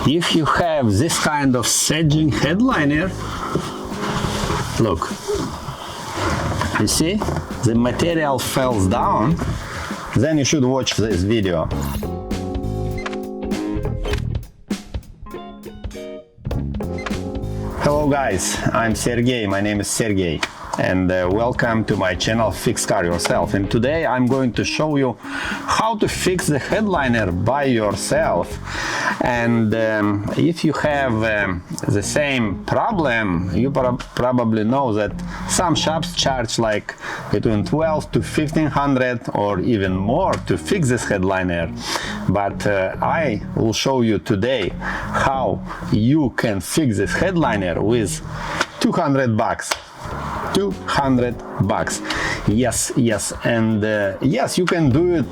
If you have this kind of sedging headliner, look, you see, the material falls down, then you should watch this video. Hello guys, I'm Sergey, my name is Sergey, and welcome to my channel Fix Car Yourself. And today I'm going to show you how to fix the headliner by yourself. And if you have the same problem, you probably know that some shops charge like between 12 to 1500 or even more to fix this headliner. But I will show you today how you can fix this headliner with 200 bucks. 200 bucks. Yes, and yes, you can do it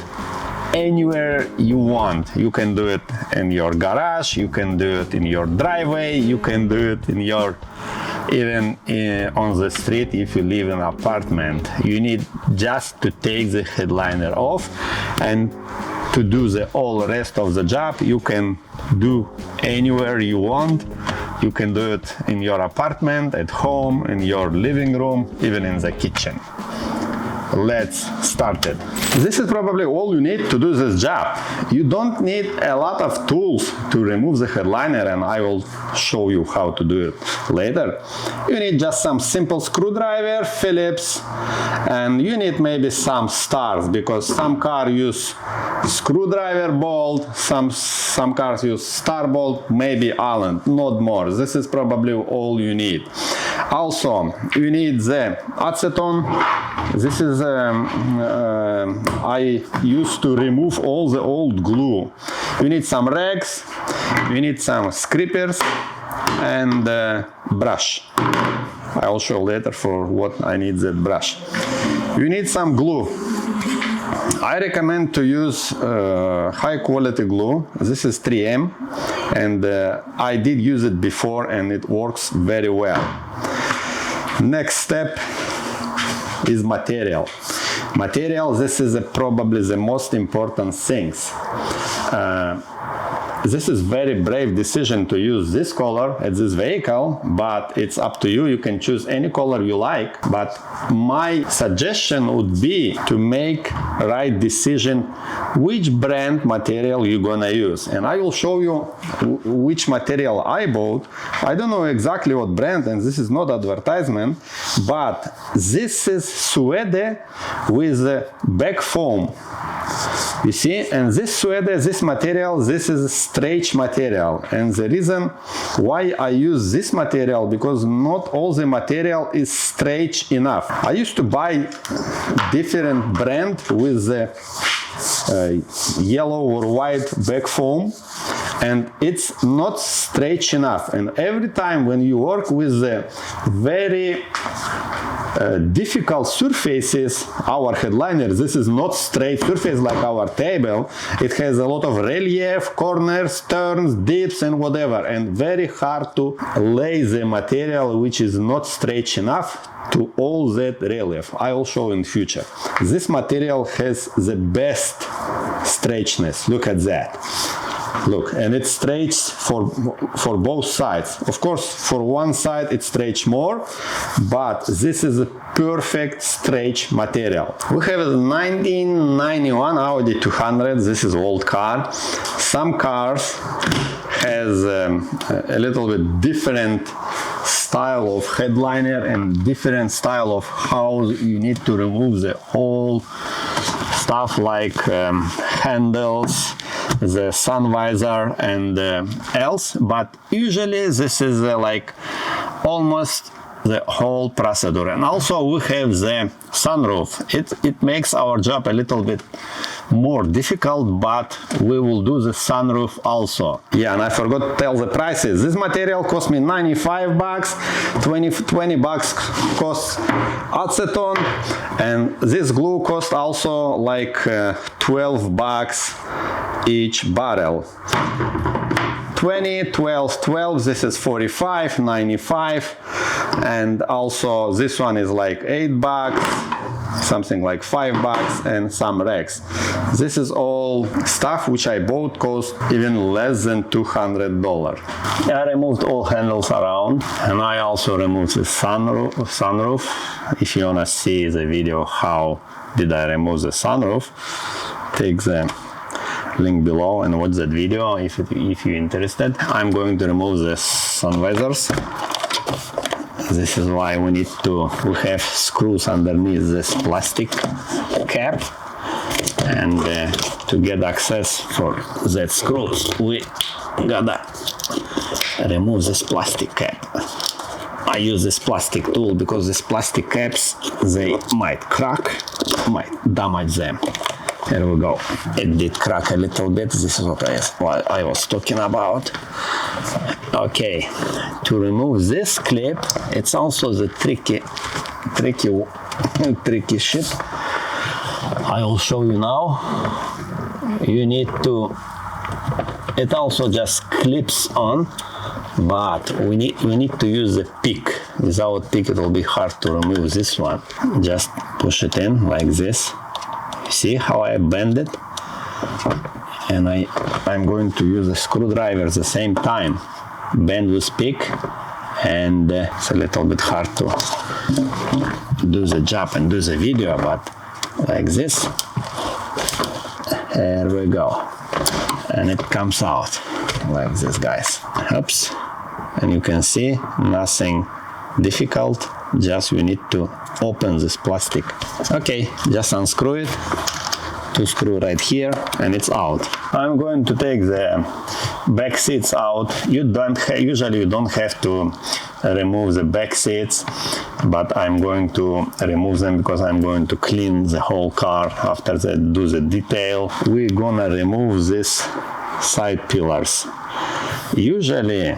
anywhere you want. You can do it in your garage, you can do it in your driveway, you can do it in your even on the street if you live in an apartment. You need just to take the headliner off, and to do the all rest of the job you can do anywhere you want. You can do it in your apartment, at home, in your living room, even in the kitchen. Let's start it. This is probably all you need to do this job. You don't need a lot of tools to remove the headliner, and I will show you how to do it later. You need just some simple screwdriver, Phillips, and you need maybe some stars, because some cars use screwdriver bolt, some cars use star bolt, maybe Allen, not more. This is probably all you need. Also, you need the acetone. This is I used to remove all the old glue. You need some rags, you need some scrapers, and brush. I will show later for what I need that brush. You need some glue. I recommend to use high quality glue. This is 3M, and I did use it before and it works very well. Next step is material. Material, this is probably the most important things. This is very brave decision to use this color at this vehicle, but it's up to you. You can choose any color you like, but my suggestion would be to make right decision which brand material you're gonna use. And I will show you which material I bought. I don't know exactly what brand, and this is not advertisement, but this is suede with back foam. You see, and this suede, this material, this is stretch material, and the reason why I use this material, because not all the material is stretch enough. I used to buy different brand with the yellow or white back foam, and it's not stretch enough. And every time when you work with the very difficult surfaces, our headliner, this is not straight surface like our table. It has a lot of relief, corners, turns, dips, and whatever, and very hard to lay the material which is not stretch enough to all that relief. I will show in future. This material has the best stretchness. Look at that. Look, and it stretches for both sides. Of course, for one side it stretches more, but this is a perfect stretch material. We have a 1991 Audi 200. This is old car. Some cars has a little bit different style of headliner and different style of how you need to remove the whole stuff like handles, the sun visor, and else, but usually this is like almost the whole procedure. And also we have the sunroof. It makes our job a little bit more difficult, but we will do the sunroof also. Yeah, and I forgot to tell the prices. This material cost me 95 bucks, 20 bucks costs acetone, and this glue cost also like 12 bucks each barrel. 20, 12, 12, this is 45, 95, and also this one is like 8 bucks, something like $5 and some racks. This is all stuff which I bought cost even less than $200. I removed all handles around, and I also removed the sunroof. If you wanna see the video how did I remove the sunroof, take the link below and watch that video if you're interested. I'm going to remove the sun visors. This is why we have screws underneath this plastic cap, and to get access for that screws we gotta remove this plastic cap. I use this plastic tool because these plastic caps, they might crack, might damage them. Here we go. It did crack a little bit. This is what I was talking about. Okay, to remove this clip, it's also the tricky shit. I will show you now. You need to. It also just clips on, but we need to use the pick. Without pick, it will be hard to remove this one. Just push it in like this. See how I bend it? And I'm going to use a screwdriver at the same time. Bend with pick, and it's a little bit hard to do the job and do the video, but like this. There we go. And it comes out like this, guys. Oops. And you can see nothing difficult, just we need to open this plastic. Okay, just unscrew it, two screw right here, and it's out. I'm going to take the back seats out. Usually you don't have to remove the back seats, but I'm going to remove them because I'm going to clean the whole car after that, do the detail. We're gonna remove these side pillars. Usually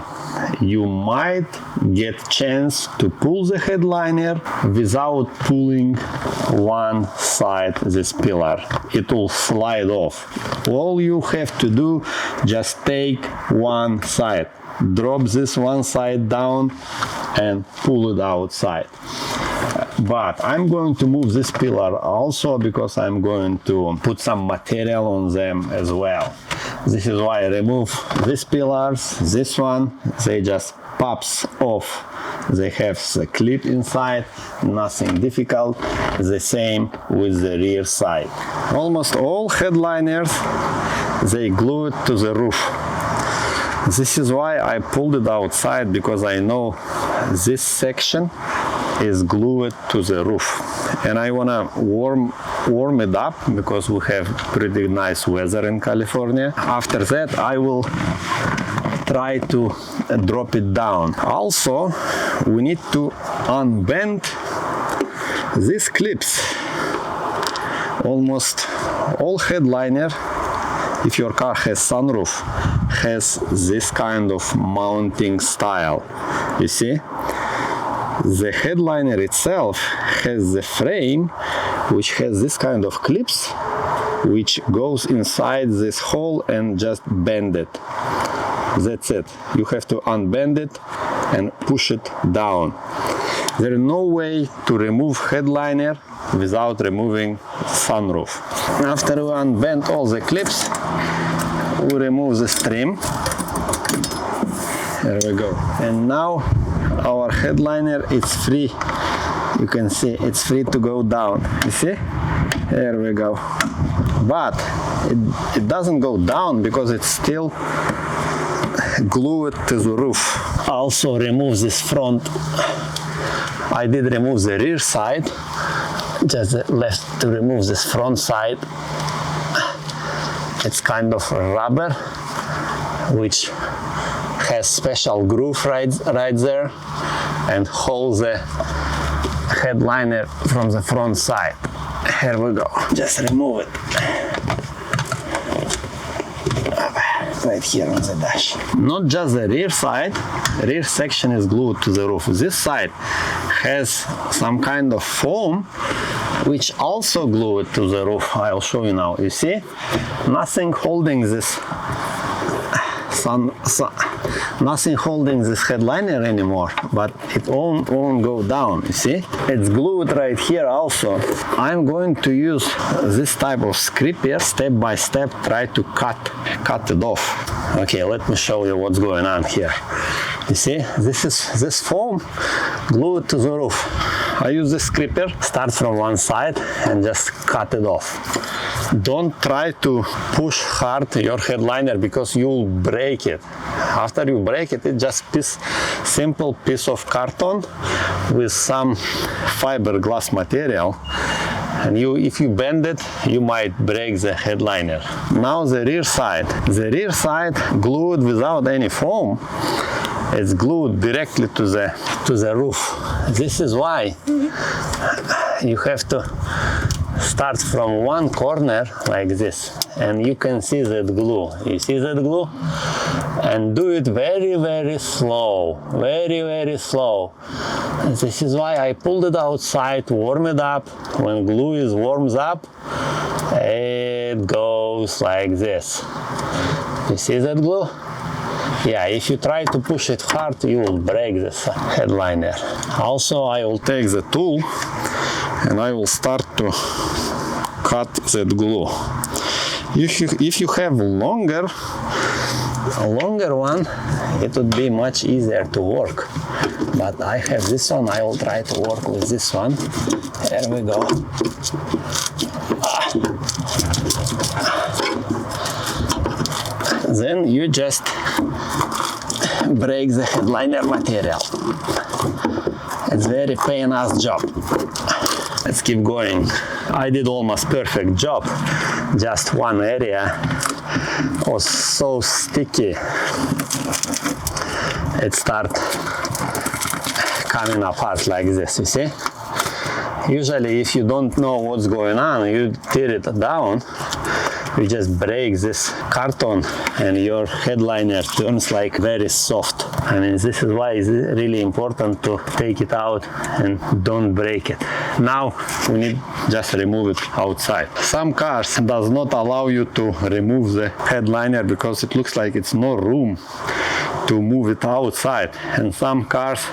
you might get chance to pull the headliner without pulling one side this pillar. It will slide off. All you have to do, just take one side, drop this one side down and pull it outside. But I'm going to move this pillar also because I'm going to put some material on them as well. This is why I remove these pillars. This one, they just pops off. They have the clip inside, nothing difficult. The same with the rear side. Almost all headliners, they glue it to the roof. This is why I pulled it outside, because I know this section is glued to the roof, and I wanna warm it up because we have pretty nice weather in California. After that, I will try to drop it down. Also, we need to unbend these clips. Almost all headliner, if your car has sunroof, has this kind of mounting style. You see? The headliner itself has the frame which has this kind of clips which goes inside this hole and just bend it. That's it. You have to unbend it and push it down. There is no way to remove headliner without removing sunroof. After we unbend all the clips, we remove the trim. There we go. And now our headliner is free. You can see it's free to go down. You see? There we go. But it doesn't go down because it's still glued to the roof. Also remove this front. I did remove the rear side. Just left to remove this front side. It's kind of rubber, which has special groove right there and holds the headliner from the front side. Here we go. Just remove it. Right here on the dash. Not just the rear side, rear section is glued to the roof. This side has some kind of foam which also glued to the roof. I'll show you now. You see? Nothing holding this nothing holding this headliner anymore, but it won't go down, you see? It's glued right here also. I'm going to use this type of script here, step by step, try to cut it off. Okay, let me show you what's going on here. You see, this foam glued to the roof. I use this scraper, start from one side and just cut it off. Don't try to push hard your headliner because you'll break it. After you break it, it's just simple piece of carton with some fiberglass material. And if you bend it, you might break the headliner. Now the rear side. The rear side glued without any foam. It's glued directly to the roof. This is why you have to start from one corner like this, and you can see that glue. You see that glue? And do it very, very slow, very, very slow. This is why I pulled it outside, warm it up. When glue warms up, it goes like this. You see that glue? Yeah, if you try to push it hard, you will break this headliner. Also, I will take the tool and I will start to cut that glue. If you have a longer one, it would be much easier to work. But I have this one, I will try to work with this one. Here we go. Then you just break the headliner material. It's very painless job. Let's keep going. I did almost perfect job. Just one area was so sticky. It started coming apart like this, you see? Usually if you don't know what's going on, you tear it down. You just break this carton and your headliner turns like very soft. I mean, this is why it's really important to take it out and don't break it. Now we need just remove it outside. Some cars does not allow you to remove the headliner because it looks like it's no room to move it outside, and some cars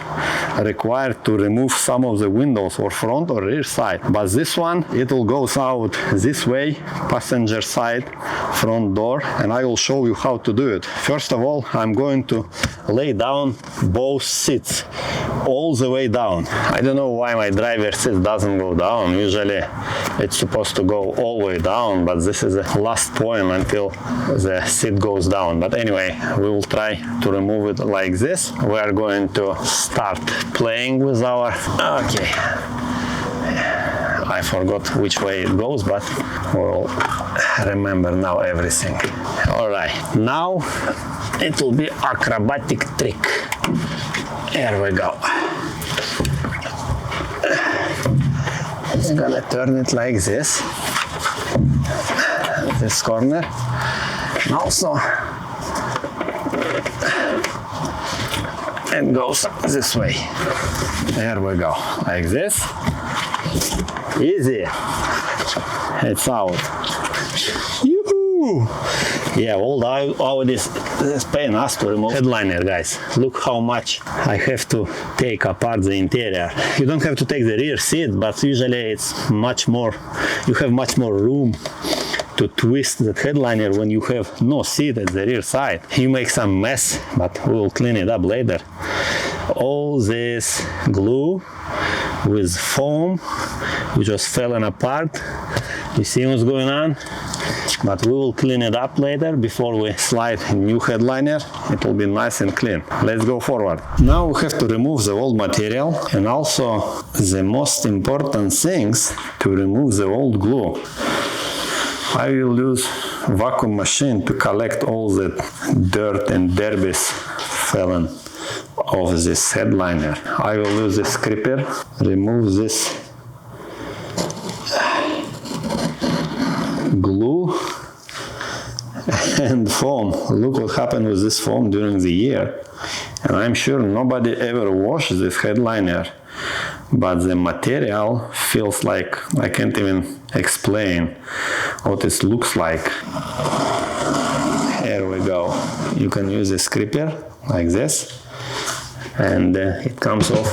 require to remove some of the windows or front or rear side, but this one, it will go out this way, passenger side, front door, and I will show you how to do it. First of all, I'm going to lay down both seats all the way down. I don't know why my driver's seat doesn't go down. Usually it's supposed to go all the way down, but this is the last point until the seat goes down. But anyway, we will try to remove it like this. We are going to start playing with our... Okay. I forgot which way it goes, but we'll remember now everything. All right, now it will be acrobatic trick. Here we go. I'm gonna turn it like this corner, and also it goes this way. There we go, like this. Easy. It's out. Yoo-hoo! Yeah, all this pain has to remove headliner, guys. Look how much I have to take apart the interior. You don't have to take the rear seat, but usually it's much more, you have much more room to twist the headliner when you have no seat at the rear side. You make some mess, but we will clean it up later. All this glue with foam, which was falling apart. You see what's going on? But we will clean it up later before we slide a new headliner. It will be nice and clean. Let's go forward. Now we have to remove the old material, and also the most important things to remove the old glue. I will use vacuum machine to collect all the dirt and debris fallen off this headliner. I will use the scraper, remove this glue and foam. Look what happened with this foam during the year. And I'm sure nobody ever washed this headliner, but the material feels like, I can't even explain what it looks like. There we go. You can use a scraper like this, and it comes off.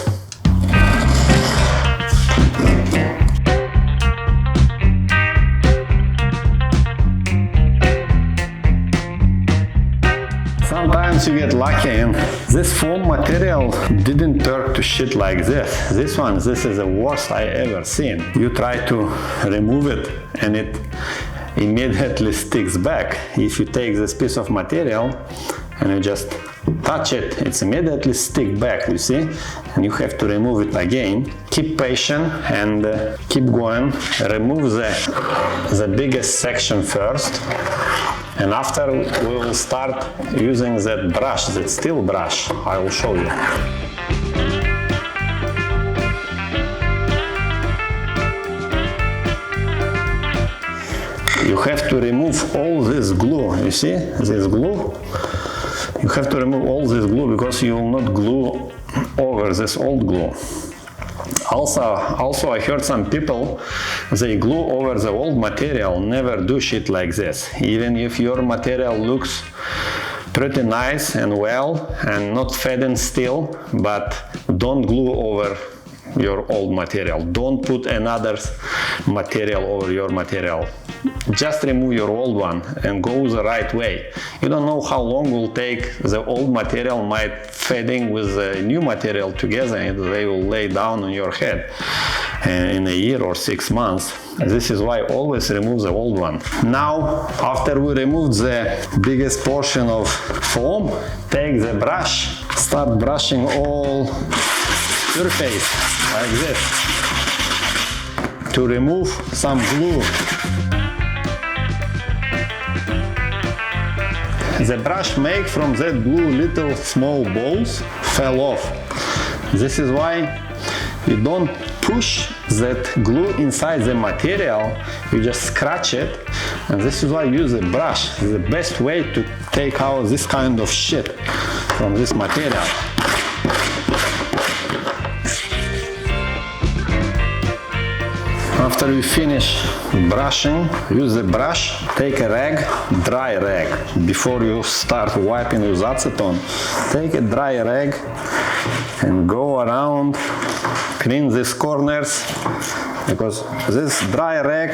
Sometimes you get lucky and this foam material didn't turn to shit like this. This is the worst I ever seen. You try to remove it and it immediately sticks back. If you take this piece of material and you just touch it, it's immediately stick back, you see? And you have to remove it again. Keep patient and keep going. Remove the biggest section first. And after we will start using that brush, that steel brush, I will show you. You have to remove all this glue, you see, this glue? You have to remove all this glue because you will not glue over this old glue. Also, I heard some people, they glue over the old material, never do shit like this. Even if your material looks pretty nice and well and not fading still, but don't glue over your old material. Don't put another material over your material. Just remove your old one and go the right way. You don't know how long it will take. The old material might fading with the new material together and they will lay down on your head in a year or 6 months. This is why always remove the old one. Now, after we remove the biggest portion of foam, take the brush, start brushing all surface like this to remove some glue. The brush make from that glue little small balls fell off. This is why you don't push that glue inside the material, you just scratch it, and this is why I use a brush. It's the best way to take out this kind of shit from this material. After you finish brushing, use the brush, take a rag, dry rag. Before you start wiping with acetone, take a dry rag and go around, clean these corners, because this dry rag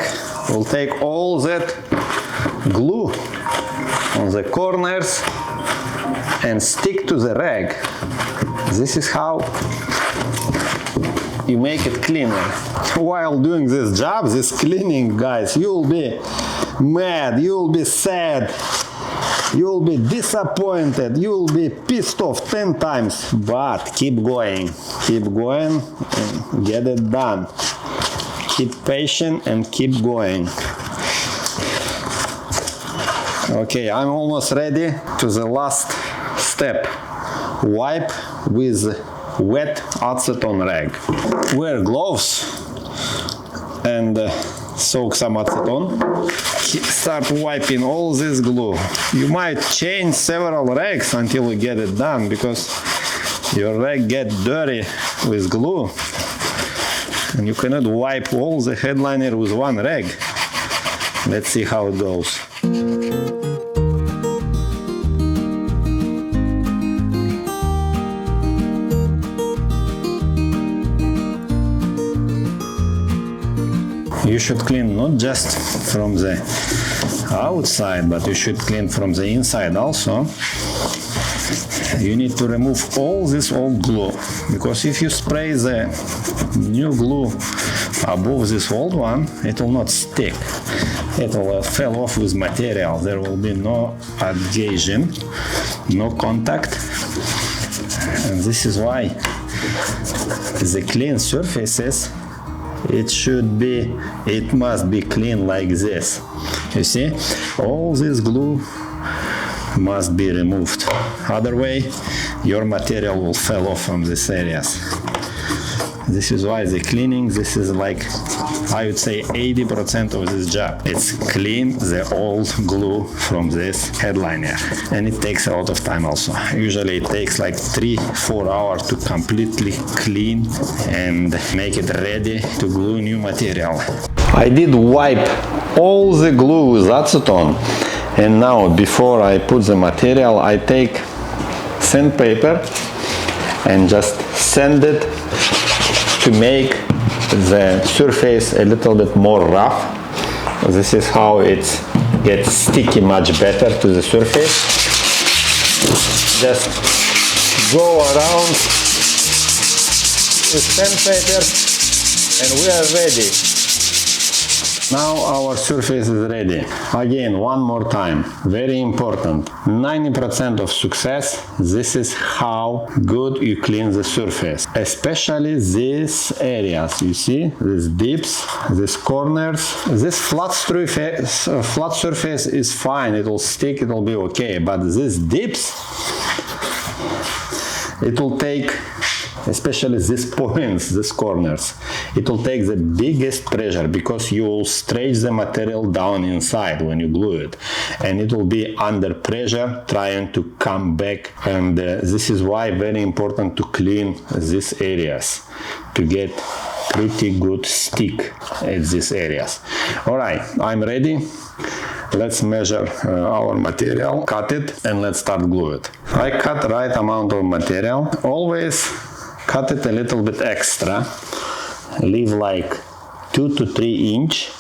will take all that glue on the corners and stick to the rag. This is how you make it cleaner. While doing this job, this cleaning, guys, you'll be mad, you'll be sad, you'll be disappointed, you'll be pissed off 10 times, but keep going and get it done. Keep patient and keep going. Okay, I'm almost ready to the last step. Wipe with wet acetone rag. Wear gloves and soak some acetone. Start wiping all this glue. You might change several rags until you get it done, because your rag gets dirty with glue and you cannot wipe all the headliner with one rag. Let's see how it goes. You should clean not just from the outside, but you should clean from the inside also. You need to remove all this old glue, because if you spray the new glue above this old one, it will not stick. It will fall off with material. There will be no adhesion, no contact. And this is why the clean surfaces, it must be clean like this. You see, all this glue must be removed. Other way, your material will fall off from these areas. This is why the cleaning, this is like, I would say 80% of this job. It's clean the old glue from this headliner. And it takes a lot of time also. Usually it takes like 3-4 hours to completely clean and make it ready to glue new material. I did wipe all the glue with acetone And now, before I put the material, I take sandpaper and just sand it to make the surface a little bit more rough. This is how it gets sticky much better to the surface. Just go around with sandpaper and we are ready. Now our surface is ready. Again, one more time, very important. 90% of success, this is how good you clean the surface. Especially these areas, you see, these dips, these corners. This flat surface is fine, it will stick, it will be okay. But these dips, it will take, especially these points, these corners, it will take the biggest pressure because you will stretch the material down inside when you glue it, and it will be under pressure trying to come back. And this is why very important to clean these areas to get pretty good stick at these areas. All right, I'm ready. Let's measure our material, cut it, and let's start glue it. I cut right amount of material. Always cut it a little bit extra. Leave like 2 to 3 inch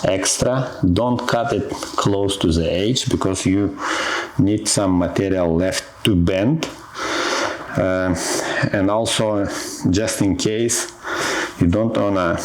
extra. Don't cut it close to the edge because you need some material left to bend. And also, just in case you don't wanna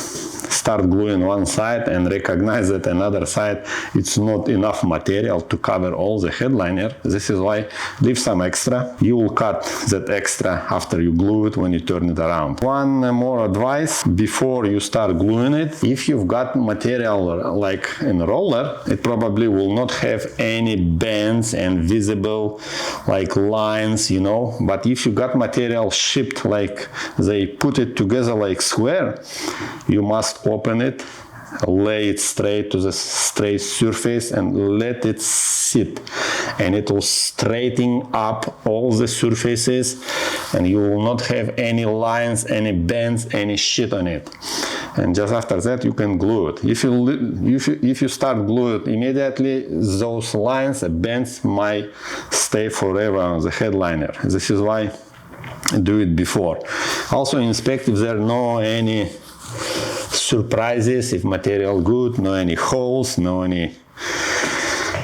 start gluing one side and recognize that another side it's not enough material to cover all the headliner. This is why leave some extra. You will cut that extra after you glue it when you turn it around. One more advice before you start gluing it: if you've got material like in roller, it probably will not have any bends and visible like lines, you know. But if you got material shipped like they put it together like square, you must open it, lay it straight to the straight surface and let it sit, and it will straighten up all the surfaces and you will not have any lines, any bends, any shit on it. And just after that you can glue it. If you start glue it immediately, those lines and bends might stay forever on the headliner. This is why do it before. Also inspect if there are no any surprises, if material good, no any holes, no any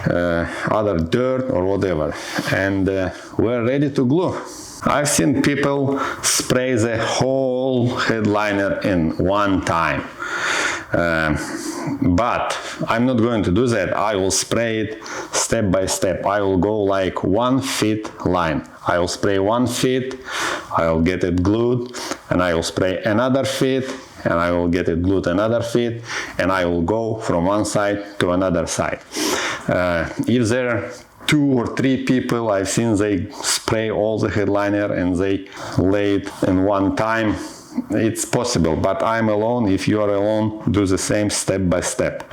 other dirt or whatever. And we're ready to glue. I've seen people spray the whole headliner in one time. But I'm not going to do that. I will spray it step by step. I will go like 1 feet line. I will spray 1 feet, I will get it glued, and I will spray another feet, and I will get it glued another feet, and I will go from one side to another side. If there are 2 or 3 people, I've seen they spray all the headliner and they lay it in one time. It's possible, but I'm alone. If you are alone, do the same step by step.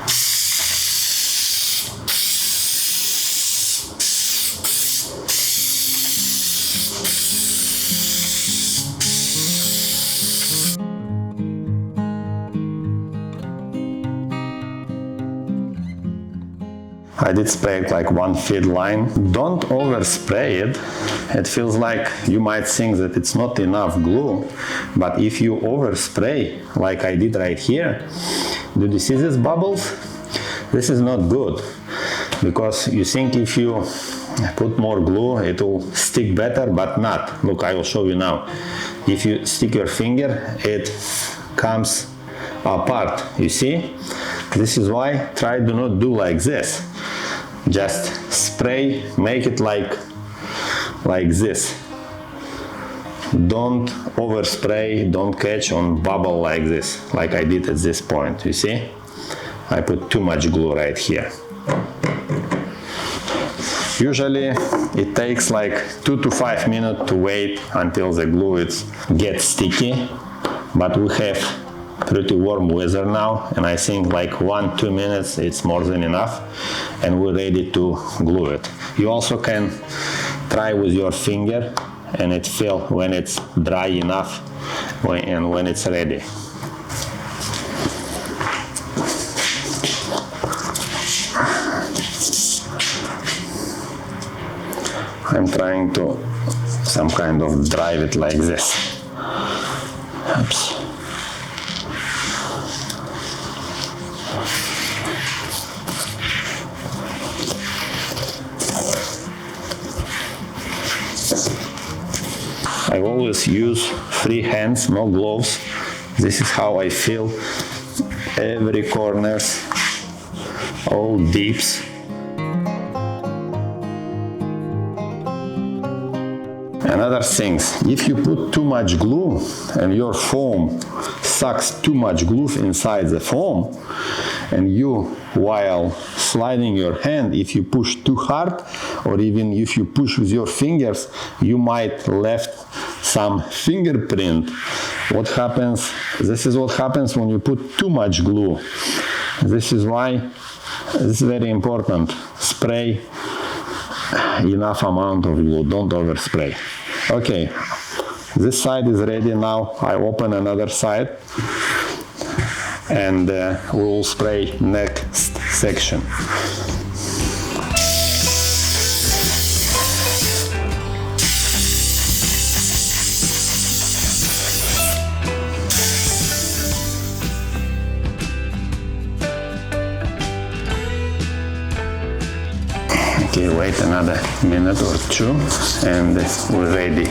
I did spray it like 1 feet line. Don't overspray it. It feels like you might think that it's not enough glue, but if you overspray, like I did right here, did you see these bubbles? This is not good, because you think if you put more glue, it will stick better, but not. Look, I will show you now. If you stick your finger, it comes apart, you see? This is why try do not do like this. Just spray, make it like this. Don't overspray, don't catch on bubble like this, like I did at this point, you see? I put too much glue right here. Usually it takes like 2 to 5 minutes to wait until the glue gets sticky, but we have pretty warm weather now, and I think like 1-2 minutes it's more than enough, and we're ready to glue it. You also can try with your finger and it feel when it's dry enough and when it's ready. I'm trying to some kind of drive it like this. Oops. I always use free hands, no gloves. This is how I feel every corners, all dips. Another things, if you put too much glue and your foam sucks too much glue inside the foam, and you, while sliding your hand, if you push too hard, or even if you push with your fingers, you might left some fingerprint. What happens? This is what happens when you put too much glue. This is why it's very important. Spray enough amount of glue, don't overspray. Okay, this side is ready now. I open another side and we will spray next section. Okay, wait another minute or two and we're ready.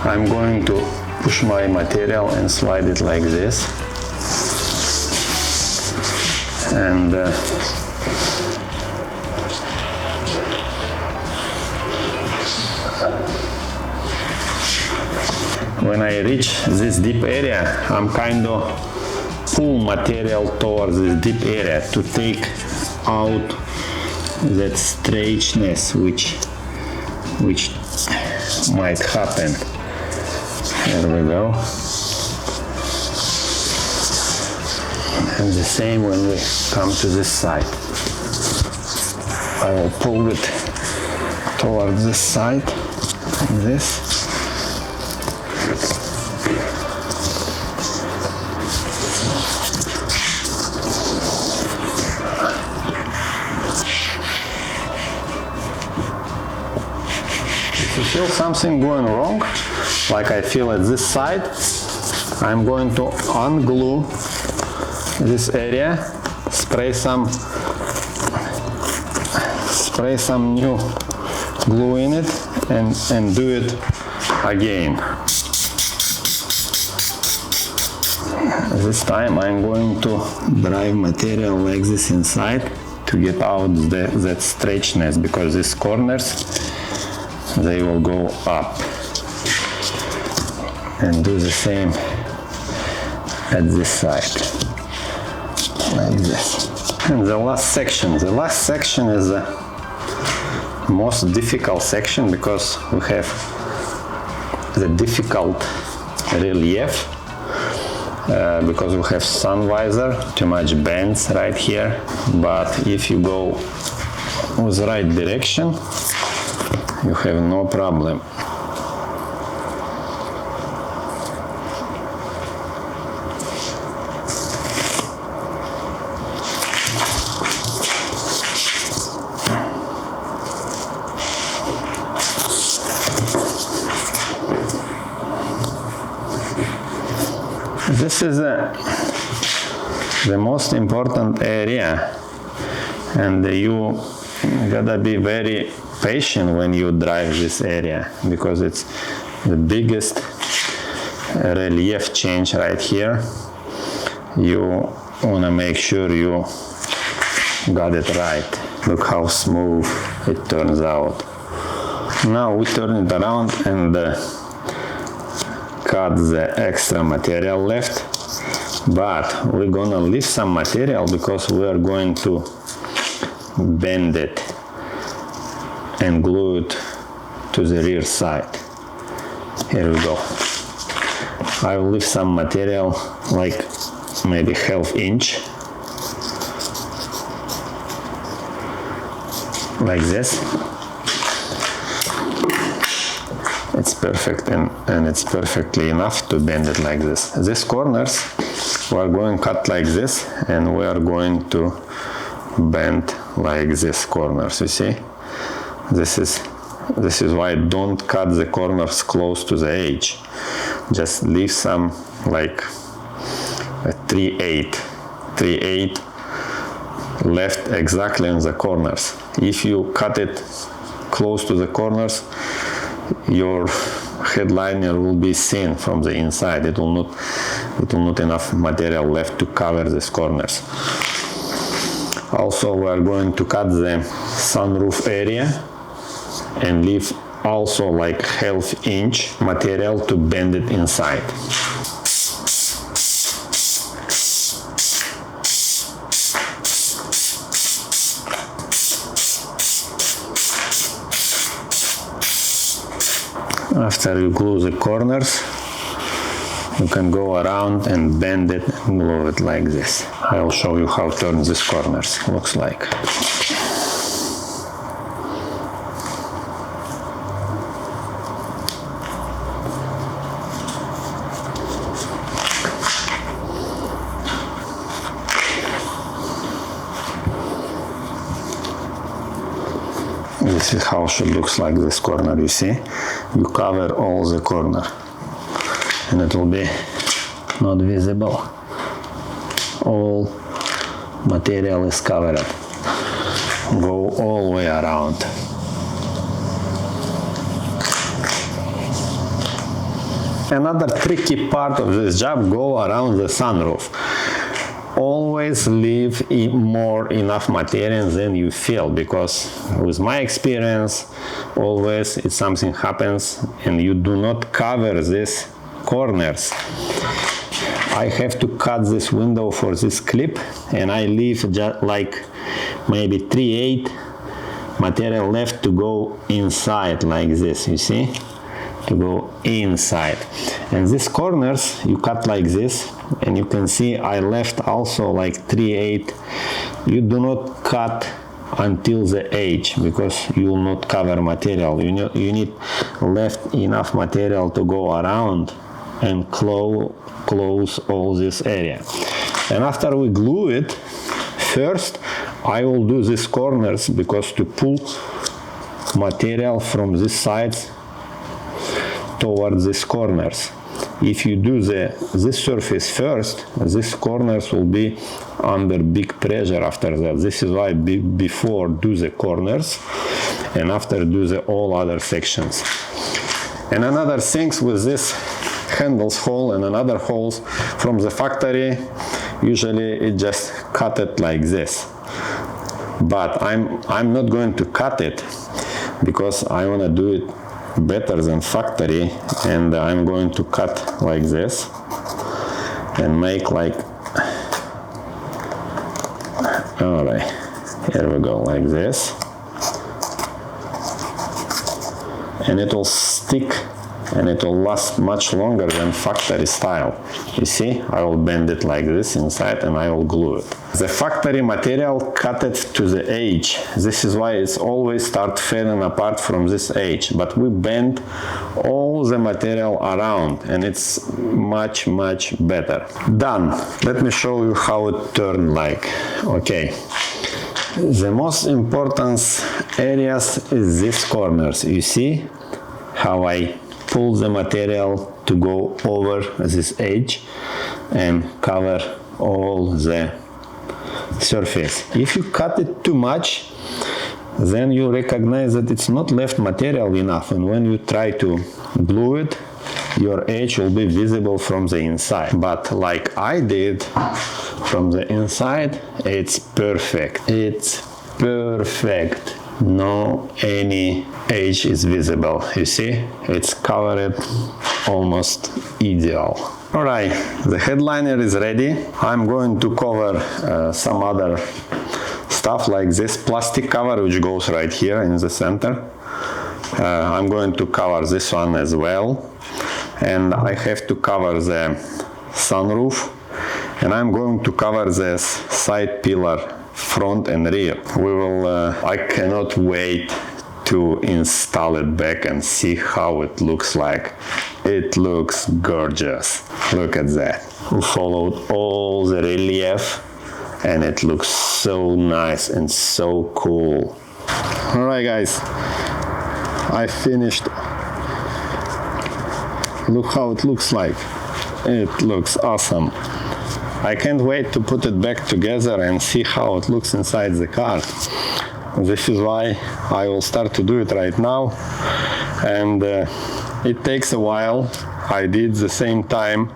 I'm going to push my material and slide it like this. And when I reach this deep area, I'm kind of pull material towards this deep area to take out that strangeness which might happen. There we go. And the same when we come to this side. I will pull it towards this side, like this. If you feel something going wrong, like I feel at this side, I'm going to unglue this area, spray some new glue in it and do it again. This time I'm going to drive material like this inside to get out that stretchiness, because these corners, they will go up. And do the same at this side, like this. And the last section is the most difficult section, because we have the difficult relief, because we have sun visor, too much bends right here. But if you go with the right direction, you have no problem. This is the most important area, and you gotta be very patient when you drive this area, because it's the biggest relief change right here. You wanna make sure you got it right. Look how smooth it turns out. Now we turn it around and cut the extra material left, but we're gonna leave some material because we are going to bend it and glue it to the rear side. Here we go. I will leave some material, like maybe ½ inch, like this. It's perfect, and it's perfectly enough to bend it like this. These corners we are going to cut like this, and we are going to bend like this corners. You see, this is This is why don't cut the corners close to the edge. Just leave some like a 3/8 left exactly in the corners. If you cut it close to the corners, your headliner will be seen from the inside. It will not enough material left to cover these corners. Also, we are going to cut the sunroof area and leave also like 1/2 inch material to bend it inside. After you glue the corners, you can go around and bend it and glue it like this. I will show you how to turn these corners. Looks like. This is how it looks like, this corner, you see? You cover all the corner and it will be not visible. All material is covered. Go all the way around. Another tricky part of this job, go around the sunroof. Always leave enough material than you feel, because with my experience, always if something happens and you do not cover these corners, I have to cut this window for this clip and I leave just like maybe 3/8 material left to go inside like this, you see? To go inside. And these corners you cut like this, and you can see I left also like 3/8. You do not cut until the edge, because you will not cover material. You need left enough material to go around and close all this area. And after we glue it, first I will do these corners, because to pull material from this side towards these corners. If you do this surface first, these corners will be under big pressure after that. This is why before do the corners and after do the all other sections. And another things with this handles hole and another holes from the factory, usually it just cut it like this. But I'm not going to cut it, because I want to do it better than factory, and I'm going to cut like this and make like, all right, here we go, like this, and it will stick and it will last much longer than factory style. You see, I will bend it like this inside and I will glue it. The factory material cut it to the edge. This is why it's always start falling apart from this edge, but we bend all the material around and it's much better. Done. Let me show you how it turned like. Okay. The most important areas is these corners. You see how I pull the material to go over this edge and cover all the surface. If you cut it too much, then you recognize that it's not left material enough, and when you try to glue it, your edge will be visible from the inside. But like I did from the inside, it's perfect. It's perfect. No any edge is visible. You see, it's covered almost ideal. All right, the headliner is ready. I'm going to cover some other stuff like this plastic cover, which goes right here in the center. I'm going to cover this one as well, and I have to cover the sunroof, and I'm going to cover this side pillar, front and rear. We will, I cannot wait to install it back and see how it looks like. It looks gorgeous. Look at that. We followed all the relief and it looks so nice and so cool. All right, guys. I finished. Look how it looks like. It looks awesome. I can't wait to put it back together and see how it looks inside the car. This is why I will start to do it right now. And it takes a while. I did the same time,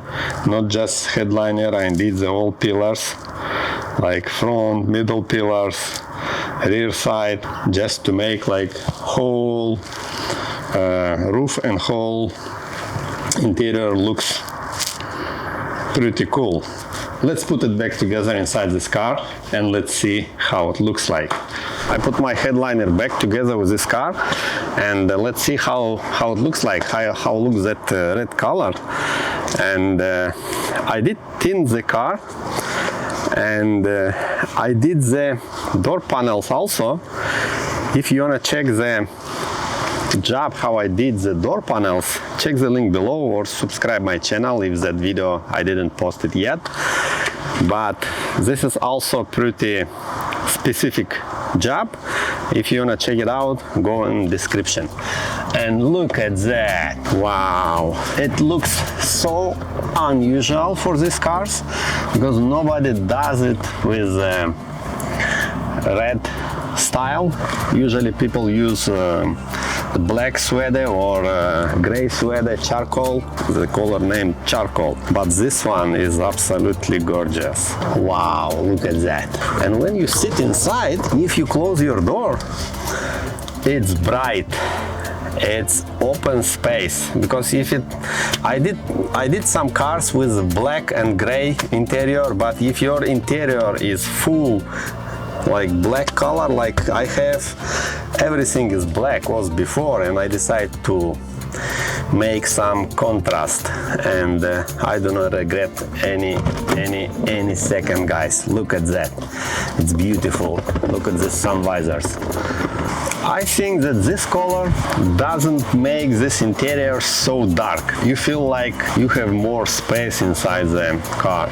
not just headliner, I did the whole pillars, like front, middle pillars, rear side, just to make like whole roof and whole interior looks pretty cool. Let's put it back together inside this car and let's see how it looks like. I put my headliner back together with this car and let's see how it looks like, how looks that red color. And I did tint the car and I did the door panels also. If you want to check the job how I did the door panels, check the link below or subscribe my channel if that video I didn't post it yet. But this is also pretty specific job. If you want to check it out, go in description. And look at that. Wow, it looks so unusual for these cars because nobody does it with red style. Usually people use black suede or gray suede charcoal, the color named charcoal, but this one is absolutely gorgeous. Wow, look at that. And when you sit inside, if you close your door, it's bright, it's open space, because if it I did some cars with black and gray interior, but if your interior is full like black color like I have, everything is black was before, and I decided to make some contrast, and I do not regret any second, guys. Look at that, it's beautiful. Look at the sun visors. I think that this color doesn't make this interior so dark. You feel like you have more space inside the car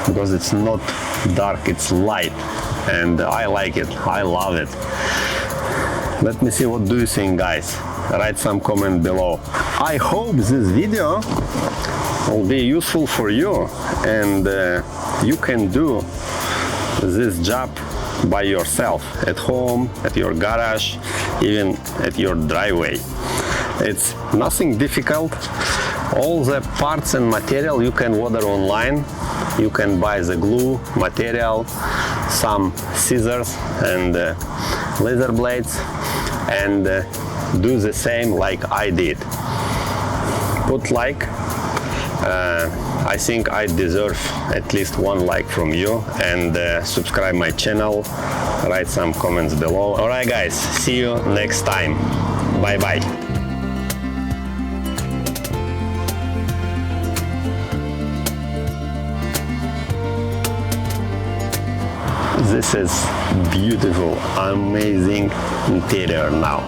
because it's not dark, it's light, and I like it, I love it. Let me see, what do you think, guys? Write some comment below. I hope this video will be useful for you, and you can do this job by yourself, at home, at your garage, even at your driveway. It's nothing difficult. All the parts and material you can order online. You can buy the glue, material, some scissors and laser blades, and do the same like I did. Put like. I think I deserve at least one like from you, and subscribe my channel, write some comments below. Alright guys, see you next time. Bye bye. This is beautiful, amazing interior now.